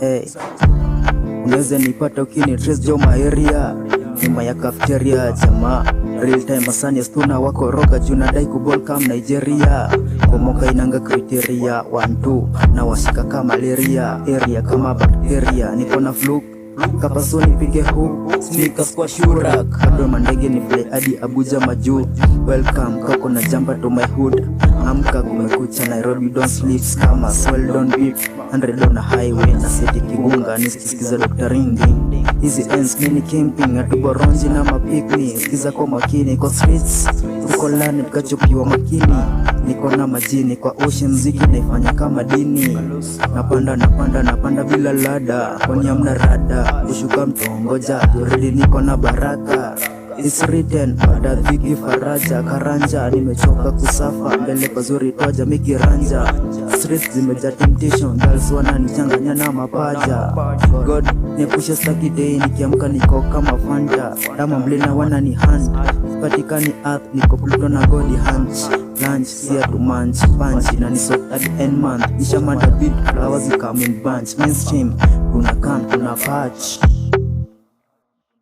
Hey, unaweza nipata ukini trace jo maeria nyuma ya cafeteria jamaa real time asani stuna wako roga juna dai kubol kam Nigeria komoka inanga kriteria 1-2 na washika kama malaria area kama bacteria niko na fluke kapasoni pige huu sneakers kwa shurak kabla mandege ni play hadi Abuja majuu welcome kako na jamba to my hood amka kumekucha Nairobi don't sleep kama swell don't beat 100 on the highway na city kigunga nisikiza Dr. Ringi hizi ends mini camping atuboronji na mapikni sikiza kwa makini kwa streets uko lani kachopiwa makini niko na majini kwa ocean mziki naifanya kama dini napanda bila lada kwani amna rada kushuka mtongoja already niko na baraka it's written baada dhiki faraja karanja nimechoka kusafa mbele pazuri toja mikiranja streets zimejaa temptation girls wananichanganya na mapaja God nepusha staki day nikiamka niko kama Fanta dama mlena wanani hand patikani earth niko Pluto na God hunch lunch here to munch punch na niso at the end month nishamada beat flowers come in bunch mainstream kuna patch